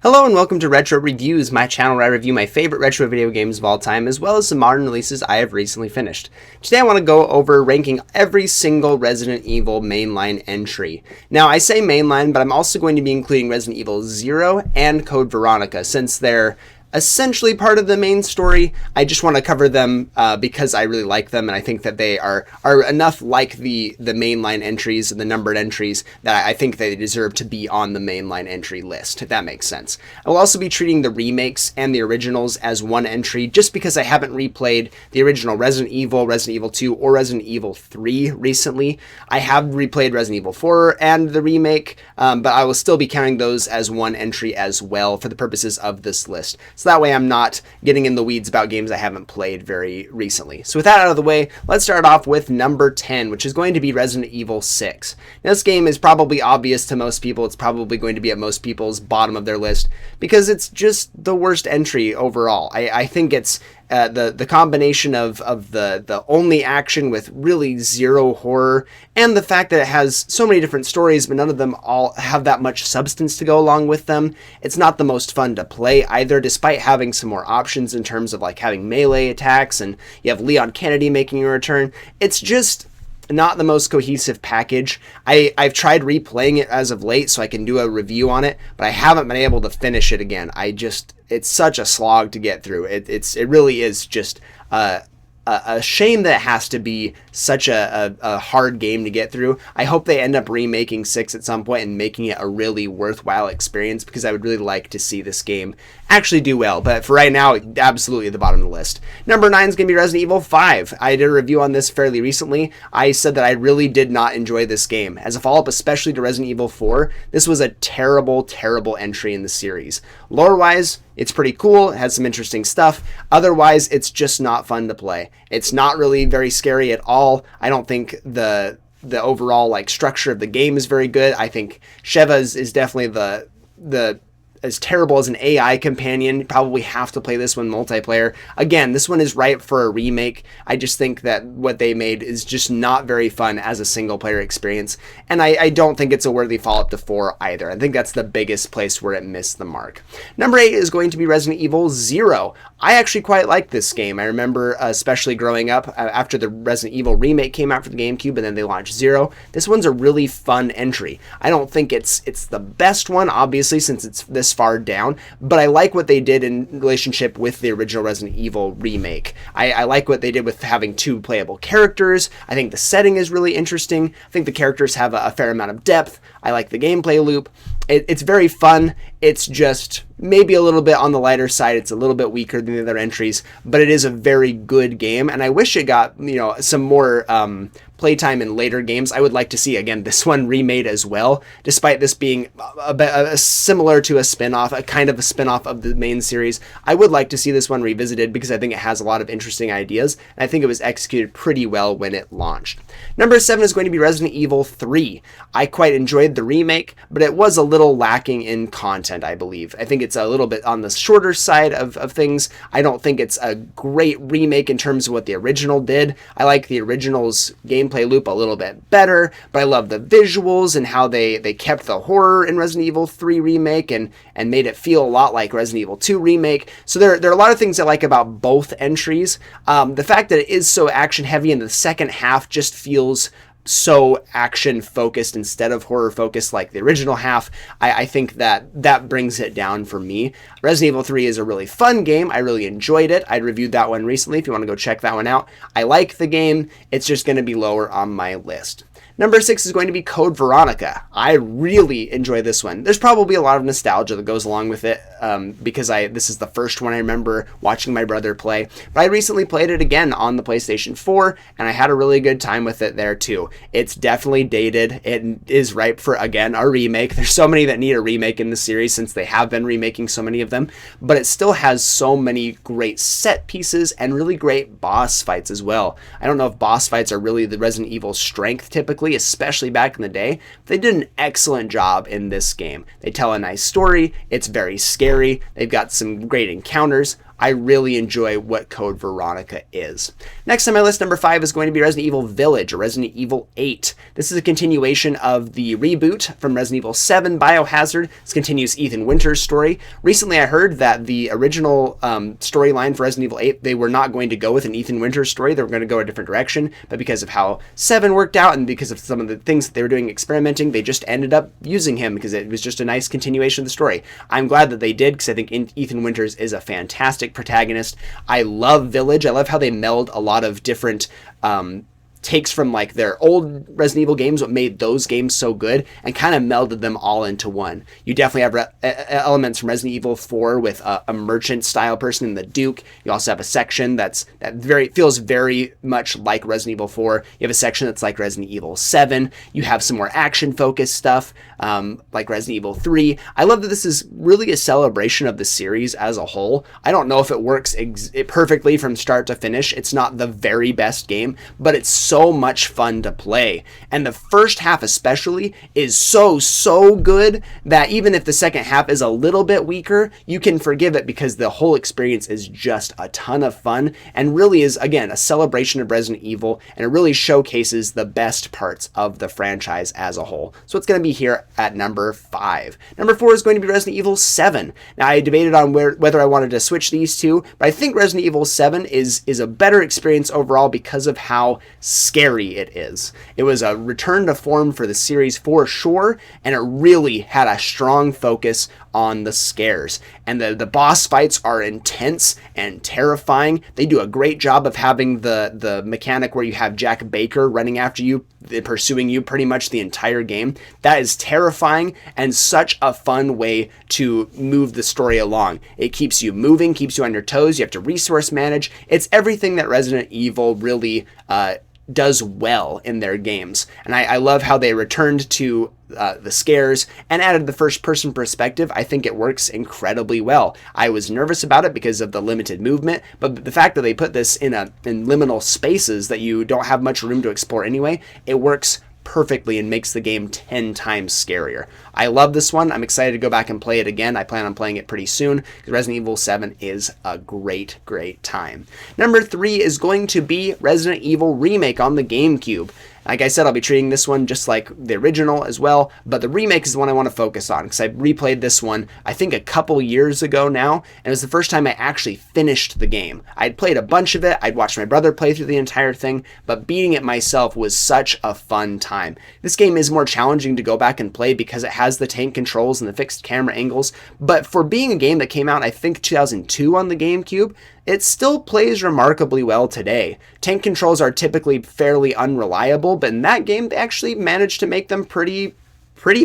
Hello and welcome to Retro Reviews, my channel where I review my favorite retro video games of all time, as well as some modern releases I have recently finished. Today I want to go over ranking every single Resident Evil mainline entry. Now I say mainline, but I'm also going to be including Resident Evil 0 and Code Veronica, since they're essentially part of the main story. I just want to cover them because I really like them, and I think that they are enough like the mainline entries and the numbered entries that I think they deserve to be on the mainline entry list, if that makes sense. I will also be treating the remakes and the originals as one entry, just because I haven't replayed the original Resident Evil 2, or Resident Evil 3 recently. I have replayed Resident Evil 4 and the remake, but I will still be counting those as one entry as well for the purposes of this list. So that way I'm not getting in the weeds about games I haven't played very recently. So with that out of the way, let's start off with number 10, which is going to be Resident Evil 6. Now, this game is probably obvious to most people. It's probably going to be at most people's bottom of their list because it's just the worst entry overall. I think it's the combination of the only action with really zero horror, and the fact that it has so many different stories, but none of them all have that much substance to go along with them. It's not the most fun to play either, despite having some more options in terms of like having melee attacks, and you have Leon Kennedy making a return. It's just not the most cohesive package. I've tried replaying it as of late so I can do a review on it, but I haven't been able to finish it again. It's such a slog to get through. It really is just a shame that it has to be such a hard game to get through. I hope they end up remaking 6 at some point and making it a really worthwhile experience, because I would really like to see this game actually do well. But for right now, absolutely at the bottom of the list. Number 9 is going to be Resident Evil 5. I did a review on this fairly recently. I said that I really did not enjoy this game. As a follow-up, especially to Resident Evil 4, this was a terrible, terrible entry in the series. Lore-wise, it's pretty cool. It has some interesting stuff. Otherwise, it's just not fun to play. It's not really very scary at all. I don't think the overall structure of the game is very good. I think Sheva is definitely the as terrible as an AI companion. You probably have to play this one multiplayer. Again, this one is ripe for a remake. I just think that what they made is just not very fun as a single player experience, and I don't think it's a worthy follow-up to 4 either. I think that's the biggest place where it missed the mark. Number 8 is going to be Resident Evil 0. I actually quite like this game. I remember especially growing up after the Resident Evil remake came out for the GameCube and then they launched 0. This one's a really fun entry. I don't think it's the best one, obviously, since it's this far down, but I like what they did in relationship with the original Resident Evil remake. I like what they did with having 2 playable characters. I think the setting is really interesting. I think the characters have a fair amount of depth. I like the gameplay loop. It's very fun. It's just maybe a little bit on the lighter side. It's a little bit weaker than the other entries, but it is a very good game, and I wish it got some more playtime in later games. I would like to see, again, this one remade as well, despite this being similar to a spin-off, a kind of a spin-off of the main series. I would like to see this one revisited because I think it has a lot of interesting ideas, and I think it was executed pretty well when it launched. Number 7 is going to be Resident Evil 3. I quite enjoyed the remake, but it was a little lacking in content, I believe. I think it's a little bit on the shorter side of things. I don't think it's a great remake in terms of what the original did. I like the original's gameplay loop a little bit better, but I love the visuals and how they kept the horror in Resident Evil 3 remake and made it feel a lot like Resident Evil 2 remake. So there are a lot of things I like about both entries. The fact that it is so action heavy in the second half just feels so action focused instead of horror focused like the original half. I think that brings it down for me. Resident Evil 3 is a really fun game. I really enjoyed it. I reviewed that one recently if you want to go check that one out. I like the game. It's just going to be lower on my list. Number 6 is going to be Code Veronica. I really enjoy this one. There's probably a lot of nostalgia that goes along with it because this is the first one I remember watching my brother play. But I recently played it again on the PlayStation 4, and I had a really good time with it there too. It's definitely dated. It is ripe for, again, a remake. There's so many that need a remake in the series since they have been remaking so many of them. But it still has so many great set pieces and really great boss fights as well. I don't know if boss fights are really the Resident Evil strength typically, especially back in the day. They did an excellent job in this game. They tell a nice story. It's very scary. They've got some great encounters. I really enjoy what Code Veronica is. Next on my list, number 5 is going to be Resident Evil Village, or Resident Evil 8. This is a continuation of the reboot from Resident Evil 7 Biohazard. This continues Ethan Winters' story. Recently I heard that the original storyline for Resident Evil 8, they were not going to go with an Ethan Winters story. They were going to go a different direction, but because of how 7 worked out and because of some of the things that they were doing experimenting, they just ended up using him because it was just a nice continuation of the story. I'm glad that they did, because I think Ethan Winters is a fantastic protagonist. I love Village. I love how they meld a lot of different takes from like their old Resident Evil games, what made those games so good, and kind of melded them all into one. You definitely have elements from Resident Evil 4 with a merchant style person in the Duke. You also have a section that feels very much like Resident Evil 4. You have a section that's like Resident Evil 7. You have some more action focused stuff like Resident Evil 3. I love that this is really a celebration of the series as a whole. I don't know if it works perfectly from start to finish. It's not the very best game, but it's so much fun to play. And the first half especially is so good that even if the second half is a little bit weaker, you can forgive it because the whole experience is just a ton of fun and really is, again, a celebration of Resident Evil, and it really showcases the best parts of the franchise as a whole. So it's going to be here at number 5. Number 4 is going to be Resident Evil 7. Now, I debated on whether I wanted to switch these two, but I think Resident Evil 7 is a better experience overall because of how scary it is. It was a return to form for the series for sure, and it really had a strong focus on the scares. And the boss fights are intense and terrifying. They do a great job of having the mechanic where you have Jack Baker running after you, pursuing you pretty much the entire game. That is terrifying and such a fun way to move the story along. It keeps you moving, keeps you on your toes. You have to resource manage. It's everything that Resident Evil really does well in their games. And I love how they returned to the scares and added the first person perspective. I think it works incredibly well. I was nervous about it because of the limited movement, but the fact that they put this in liminal spaces that you don't have much room to explore anyway, it works perfectly and makes the game 10 times scarier. I love this one. I'm excited to go back and play it again. I plan on playing it pretty soon because Resident Evil 7 is a great time. Number 3 is going to be Resident Evil Remake on the GameCube. Like I said, I'll be treating this one just like the original as well, but the remake is the one I want to focus on because I replayed this one, I think a couple years ago now, and it was the first time I actually finished the game. I'd played a bunch of it, I'd watched my brother play through the entire thing, but beating it myself was such a fun time. This game is more challenging to go back and play because it has the tank controls and the fixed camera angles, but for being a game that came out, I think 2002 on the GameCube, it still plays remarkably well today. Tank controls are typically fairly unreliable, but in that game, they actually managed to make them pretty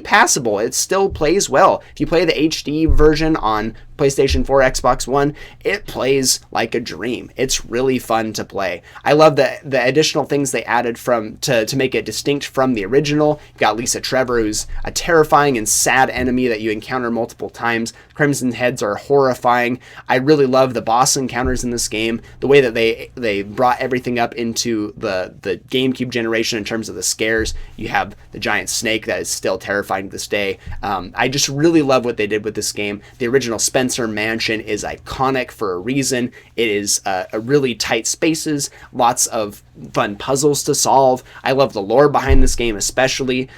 passable. It still plays well. If you play the HD version on PlayStation 4, Xbox One, it plays like a dream. It's really fun to play. I love the additional things they added to make it distinct from the original. You've got Lisa Trevor, who's a terrifying and sad enemy that you encounter multiple times. Crimson Heads are horrifying. I really love the boss encounters in this game. The way that they brought everything up into the GameCube generation in terms of the scares. You have the giant snake that is still terrifying to this day. I just really love what they did with this game. The original Spencer Mansion is iconic for a reason. It is a really tight spaces, lots of fun puzzles to solve. I love the lore behind this game especially.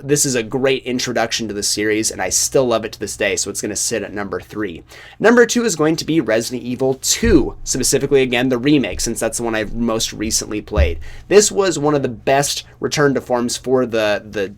This is a great introduction to the series, and I still love it to this day, so it's going to sit at number 3. Number 2 is going to be Resident Evil 2, specifically again the remake, since that's the one I've most recently played. This was one of the best return to forms for the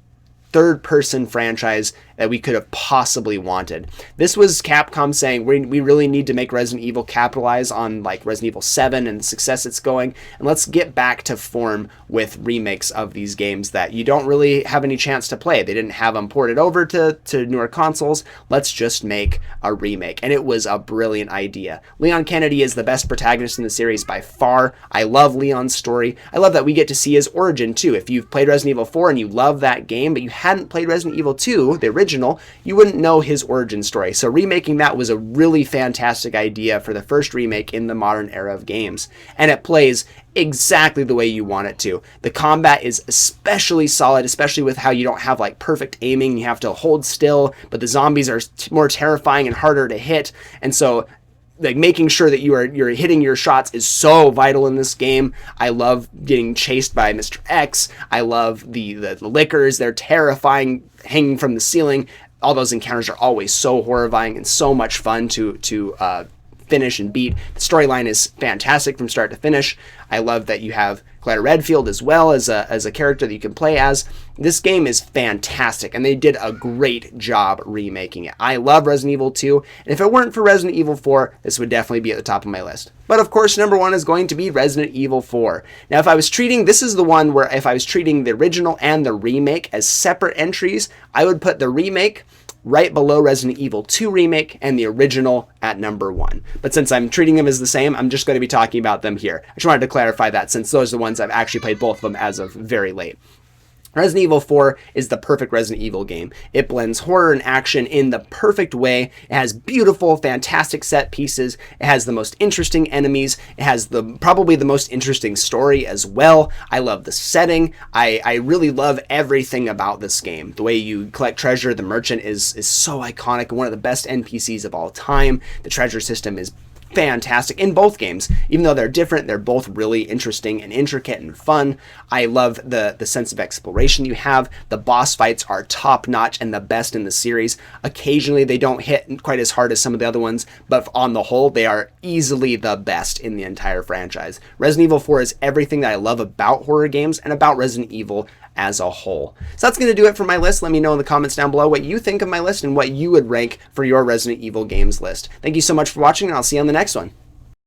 third-person franchise that we could have possibly wanted. This was Capcom saying, we really need to make Resident Evil capitalize on like Resident Evil 7 and the success it's going, and let's get back to form with remakes of these games that you don't really have any chance to play. They didn't have them ported over to newer consoles. Let's just make a remake. And it was a brilliant idea. Leon Kennedy is the best protagonist in the series by far. I love Leon's story. I love that we get to see his origin too. If you've played Resident Evil 4 and you love that game, but you hadn't played Resident Evil 2, the original, you wouldn't know his origin story. So remaking that was a really fantastic idea for the first remake in the modern era of games. And it plays exactly the way you want it to. The combat is especially solid, especially with how you don't have like perfect aiming. You have to hold still, but the zombies are more terrifying and harder to hit. And so like making sure that you're hitting your shots is so vital in this game. I love getting chased by Mr. X. I love the lickers. They're terrifying, hanging from the ceiling. All those encounters are always so horrifying and so much fun to finish and beat. The storyline is fantastic from start to finish. I love that you have Claire Redfield as well as a character that you can play as. This game is fantastic, and they did a great job remaking it. I love Resident Evil 2, and if it weren't for Resident Evil 4, this would definitely be at the top of my list. But of course, number one is going to be Resident Evil 4. Now, this is the one where if I was treating the original and the remake as separate entries, I would put the remake right below Resident Evil 2 Remake and the original at number 1. But since I'm treating them as the same, I'm just going to be talking about them here. I just wanted to clarify that since those are the ones I've actually played both of them as of very late. Resident Evil 4 is the perfect Resident Evil game. It blends horror and action in the perfect way. It has beautiful, fantastic set pieces. It has the most interesting enemies. It has probably the most interesting story as well. I love the setting. I really love everything about this game. The way you collect treasure, the merchant is so iconic, one of the best NPCs of all time. The treasure system is fantastic in both games. Even though they're different, they're both really interesting and intricate and fun. I love the sense of exploration you have. The boss fights are top notch and the best in the series. Occasionally they don't hit quite as hard as some of the other ones, but on the whole they are easily the best in the entire franchise. Resident Evil 4 is everything that I love about horror games and about Resident Evil as a whole. So that's going to do it for my list. Let me know in the comments down below what you think of my list and what you would rank for your Resident Evil games list. Thank you so much for watching, and I'll see you on the next one.